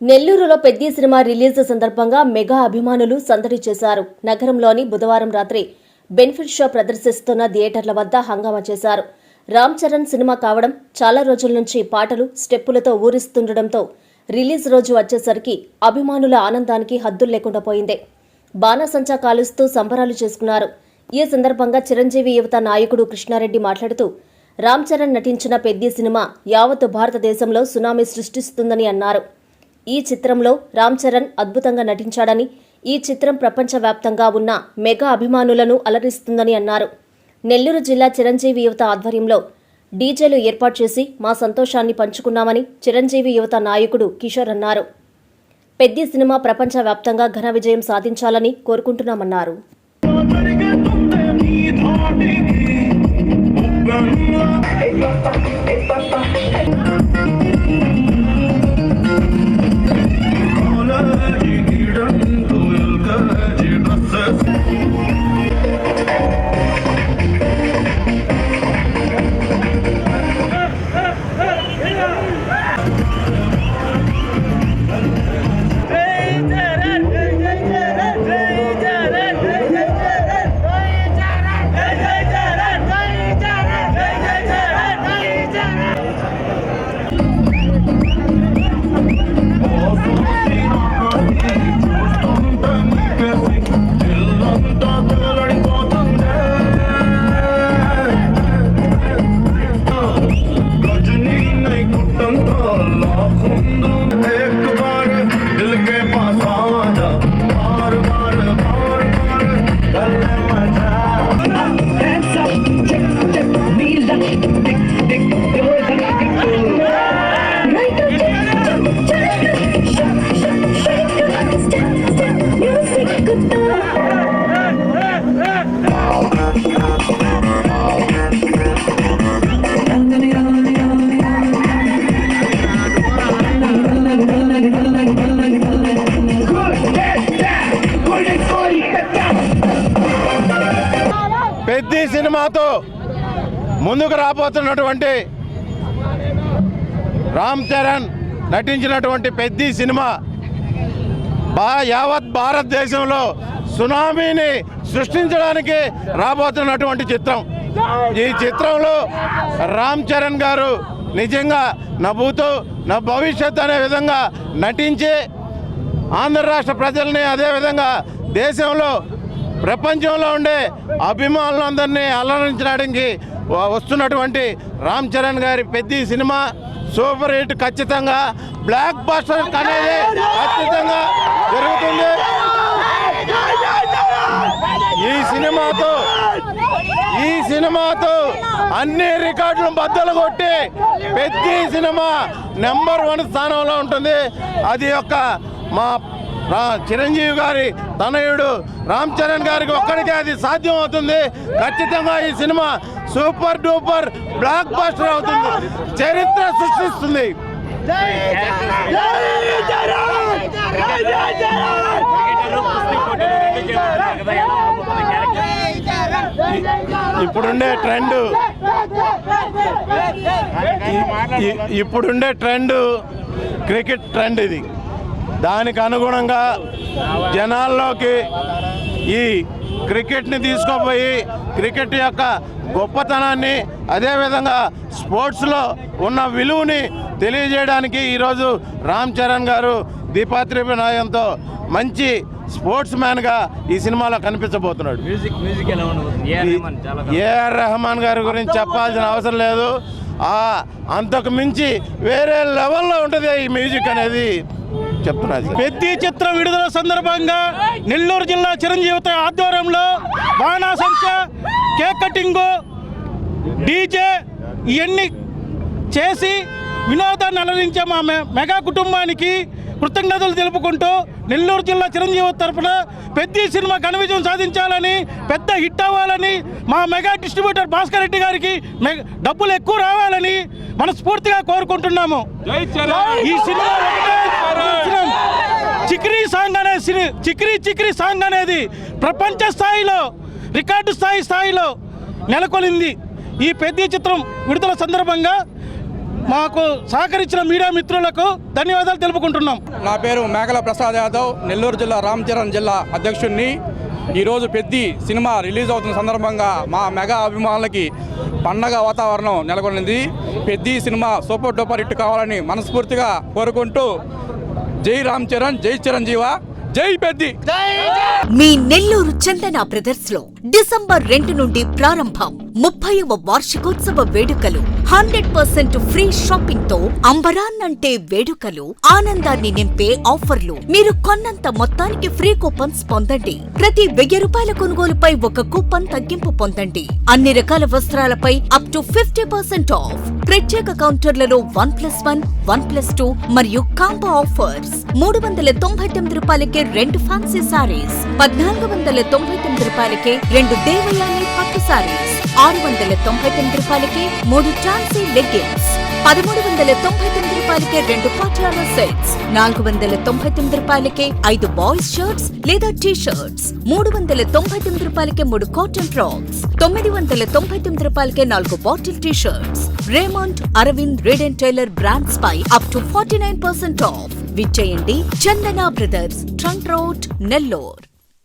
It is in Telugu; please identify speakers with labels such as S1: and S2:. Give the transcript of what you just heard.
S1: నెల్లూరులో పెద్ది సినిమా రిలీజ్ సందర్భంగా మెగా అభిమానులు సందడి చేశారు. నగరంలోని బుధవారం రాత్రి బెనిఫిట్ షో ప్రదర్శిస్తున్న థియేటర్ల వద్ద హంగామా చేశారు. రామ్ చరణ్ సినిమా కావడం, చాలా రోజుల నుంచి పాటలు, స్టెప్పులతో ఊరిస్తుండటంతో రిలీజ్ రోజు వచ్చేసరికి అభిమానుల ఆనందానికి హద్దులు లేకుండా పోయింది. బాణాసంచా కాలుస్తూ సంబరాలు చేసుకున్నారు. ఈ సందర్భంగా చిరంజీవి యువత నాయకుడు కృష్ణారెడ్డి మాట్లాడుతూ, రామ్ చరణ్ నటించిన పెద్ది సినిమా యావత్ భారతదేశంలో సునామీ సృష్టిస్తుందని అన్నారు. ఈ చిత్రంలో రామ్ చరణ్ అద్భుతంగా నటించాడని, ఈ చిత్రం ప్రపంచవ్యాప్తంగా ఉన్న మెగా అభిమానులను అలరిస్తుందని అన్నారు. నెల్లూరు జిల్లా చిరంజీవి యువత ఆధ్వర్యంలో డీజేలు ఏర్పాటు చేసి మా సంతోషాన్ని పంచుకున్నామని చిరంజీవి యువత నాయకుడు కిషోర్ అన్నారు. పెద్ది సినిమా ప్రపంచవ్యాప్తంగా ఘన విజయం సాధించాలని కోరుకుంటున్నామన్నారు.
S2: పెద్ది సినిమాతో ముందుకు రాబోతున్నటువంటి రామ్ చరణ్ నటించినటువంటి పెద్ది సినిమా యావత్ భారతదేశంలో సునామీని సృష్టించడానికి రాబోతున్నటువంటి చిత్రం. ఈ చిత్రంలో రామ్ చరణ్ గారు నిజంగా నవ్వుతూ నా భవిష్యత్ అనే విధంగా నటించి ఆంధ్ర రాష్ట్ర ప్రజల్ని, అదేవిధంగా దేశంలో ప్రపంచంలో ఉండే అభిమానులందరినీ అలరించడానికి వస్తున్నటువంటి రామ్ చరణ్ గారి పెద్ది సినిమా సూపర్ హిట్, ఖచ్చితంగా బ్లాక్ బస్టర్ అనేది ఖచ్చితంగా జరుగుతుంది. ఈ సినిమాతో అన్ని రికార్డులను బద్దలు కొట్టి పెద్ది సినిమా నెంబర్ 1 స్థానంలో ఉంటుంది. అది మా చిరంజీవి గారి తనయుడు రామ్ చరణ్ గారికి ఒక్కడికే అది సాధ్యం అవుతుంది. ఖచ్చితంగా ఈ cinema super duper block buster అవుతుంది, చరిత్ర సృష్టిస్తుంది. ఇప్పుడుండే ట్రెండ్ క్రికెట్ ట్రెండ్. ఇది దానికి అనుగుణంగా జనాల్లోకి ఈ క్రికెట్ని తీసుకుపోయి క్రికెట్ యొక్క గొప్పతనాన్ని, అదేవిధంగా స్పోర్ట్స్లో ఉన్న విలువని తెలియజేయడానికి ఈరోజు రామ్ చరణ్ గారు దీపాత్రినాయంతో మంచి స్పోర్ట్స్ మ్యాన్గా ఈ సినిమాలో కనిపించబోతున్నాడు. ఏఆర్ రెహమాన్ గారి గురించి చెప్పాల్సిన అవసరం లేదు. అంతకు మించి వేరే లెవెల్లో ఉంటుంది ఈ మ్యూజిక్ అనేది చెప్తున్నది.
S3: పెద్ది చిత్రం విడుదల సందర్భంగా నెల్లూరు జిల్లా చిరంజీవి ఆధ్వర్యంలో బాణాసంచా, కేక్ కటింగు, డీజే ఇవన్నీ చేసి వినోదాన్ని అలరించే మా మెగా కుటుంబానికి కృతజ్ఞతలు తెలుపుకుంటూ నెల్లూరు జిల్లా చిరంజీవి తరఫున పెద్ది సినిమా ఘన విజయం సాధించాలని, పెద్ద హిట్ అవ్వాలని, మా మెగా డిస్ట్రిబ్యూటర్ భాస్కర్ రెడ్డి గారికి డబ్బులు ఎక్కువ రావాలని మనస్ఫూర్తిగా కోరుకుంటున్నాము. ఈ సినిమా చిక్రీ సాంగ్ అనేది ప్రపంచ స్థాయిలో, రికార్డు స్థాయిలో నెలకొలింది. ఈ పెద్ది చిత్రం విడుదల సందర్భంగా మాకు సహకరించిన మీడియా మిత్రులకు ధన్యవాదాలు తెలుపుకుంటున్నాం.
S4: నా పేరు మేకల ప్రసాద్ యాదవ్, నెల్లూరు జిల్లా రామచరణ్ జిల్లా అధ్యక్షుడిని. ఈరోజు పెద్ది సినిమా రిలీజ్ అవుతున్న సందర్భంగా మా మెగా అభిమానులకి పండగ వాతావరణం నెలకొన్నది. పెద్ది సినిమా సూపర్ డూపర్ హిట్ కావాలని మనస్ఫూర్తిగా కోరుకుంటూ జై రామ్ చరణ్, జై చిరంజీవ, జై పెద్ది.
S5: మీ నెల్లూరు చందన బ్రదర్స్ లో డిసెంబర్ 2 నుండి ప్రారంభం 30వ వార్షికోత్సవ వేడుకలు. 100% ఫ్రీ షాపింగ్ తో అంబరాన్నంటే వేడుకలు, ఆనందాన్ని నింపే ఆఫర్లు. మీరు కొన్నంత మొత్తానికి ఫ్రీ కూపన్స్ పొందండి. ప్రతి 1000 రూపాయల కొనుగోలుపై ఒక కూపన్ తగ్గింపు పొందండి. అన్ని రకాల వస్త్రాలపై అప్ టు 50% ఆఫ్. ప్రత్యేక కౌంటర్లలో 1+1, 1+2 మరియు కాంబో ఆఫర్స్. 399 రూపాయలకే 2 ఫ్యాన్సీ సారీస్, 1499 రూపాయలకే 2 దేవయాని పట్టు సారీస్, 699 రూపాయలకే 3 ట్రాన్సీ లెగ్గిన్స్, 1399 రూపాయలకే 2 పాటియాలా సెట్స్, 499 రూపాయలకే 5 బాయ్స్ షర్ట్స్ లేదా టీ షర్ట్స్, 399 రూపాయలకే 3 కాటన్ ఫ్రాక్స్, 999 రూపాయలకే 4 bottle T shirts. Raymond, Arvind, Reid and Taylor brands పై అప్ టు 49% ఆఫ్. విచ్చేయండి Chandana brothers, trunk road, Nellore.